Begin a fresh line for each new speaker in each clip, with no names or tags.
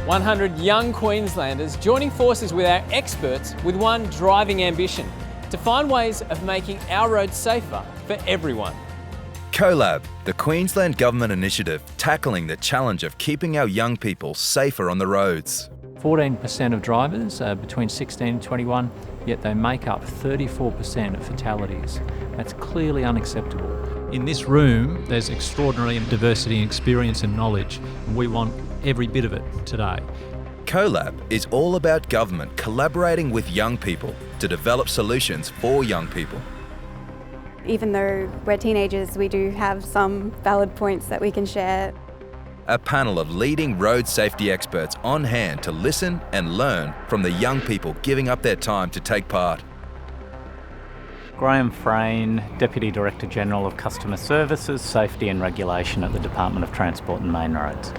100 young Queenslanders joining forces with our experts with one driving ambition: to find ways of making our roads safer for everyone.
CoLab, the Queensland Government initiative tackling the challenge of keeping our young people safer on the roads.
14% of drivers are between 16 and 21, yet they make up 34% of fatalities. That's clearly unacceptable.
In this room, there's extraordinary diversity in experience and knowledge, and we want every bit of it today.
CoLab is all about government collaborating with young people to develop solutions for young people.
Even though we're teenagers, we do have some valid points that we can share.
A panel of leading road safety experts on hand to listen and learn from the young people giving up their time to take part.
Graham Frayne, Deputy Director General of Customer Services, Safety and Regulation at the Department of Transport and Main Roads.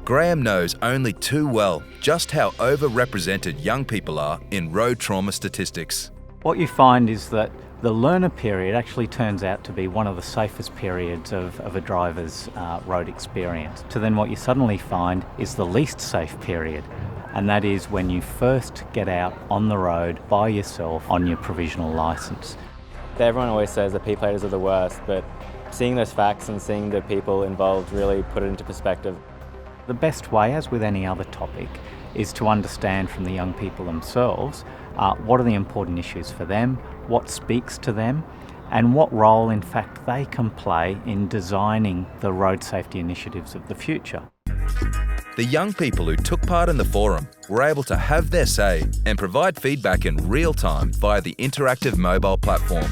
Graham knows only too well just how overrepresented young people are in road trauma statistics.
What you find is that the learner period actually turns out to be one of the safest periods of a driver's road experience. So then what you suddenly find is the least safe period, and that is when you first get out on the road by yourself on your provisional licence.
Everyone always says that P-platers are the worst, but seeing those facts and seeing the people involved really put it into perspective.
The best way, as with any other topic, is to understand from the young people themselves what are the important issues for them, what speaks to them, and what role in fact they can play in designing the road safety initiatives of the future.
The young people who took part in the forum were able to have their say and provide feedback in real time via the interactive mobile platform.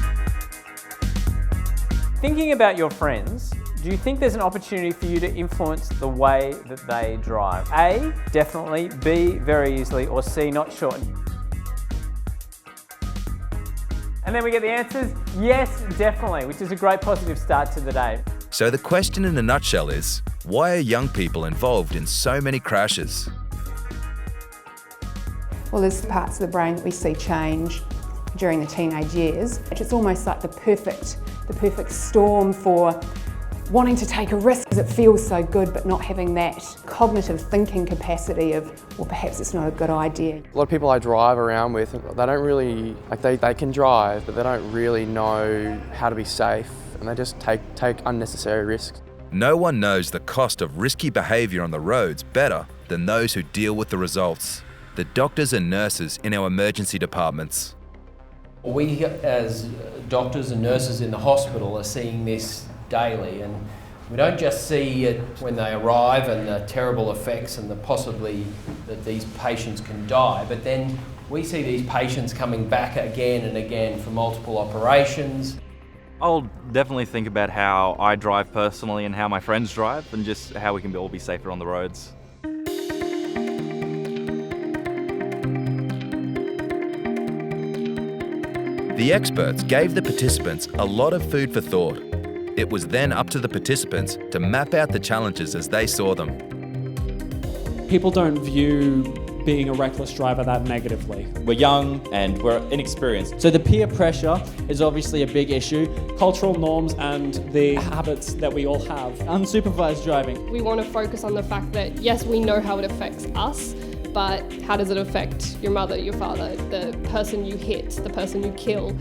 Thinking about your friends, do you think there's an opportunity for you to influence the way that they drive? A, definitely. B, very easily. Or C, not sure. And then we get the answers, yes, definitely, which is a great positive start to the day.
So the question in a nutshell is, why are young people involved in so many crashes?
Well, there's parts of the brain that we see change during the teenage years. It's almost like the perfect storm for wanting to take a risk because it feels so good, but not having that cognitive thinking capacity of, well, perhaps it's not a good idea.
A lot of people I drive around with, they don't really, they can drive, but they don't really know how to be safe, and they just take unnecessary risks.
No one knows the cost of risky behaviour on the roads better than those who deal with the results: the doctors and nurses in our emergency departments.
We as doctors and nurses in the hospital are seeing this daily, and we don't just see it when they arrive and the terrible effects and the possibly that these patients can die, but then we see these patients coming back again and again for multiple operations.
I'll definitely think about how I drive personally and how my friends drive, and just how we can all be safer on the roads.
The experts gave the participants a lot of food for thought. It was then up to the participants to map out the challenges as they saw them.
People don't view being a reckless driver that negatively.
We're young and we're inexperienced.
So the peer pressure is obviously a big issue. Cultural norms and the habits that we all have. Unsupervised driving.
We want to focus on the fact that, yes, we know how it affects us, but how does it affect your mother, your father, the person you hit, the person you kill?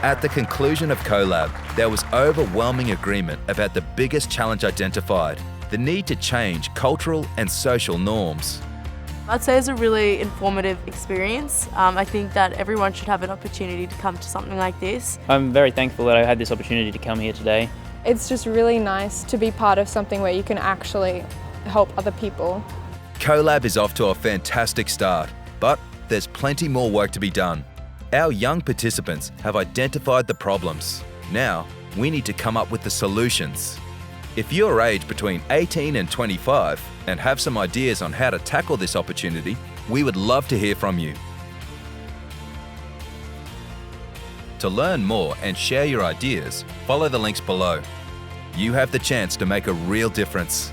At the conclusion of CoLab, there was overwhelming agreement about the biggest challenge identified: the need to change cultural and social norms.
I'd say it's a really informative experience. I think that everyone should have an opportunity to come to something like this.
I'm very thankful that I had this opportunity to come here today.
It's just really nice to be part of something where you can actually help other people.
CoLab is off to a fantastic start, but there's plenty more work to be done. Our young participants have identified the problems. Now, we need to come up with the solutions. If you're aged between 18 and 25 and have some ideas on how to tackle this opportunity, we would love to hear from you. To learn more and share your ideas, follow the links below. You have the chance to make a real difference.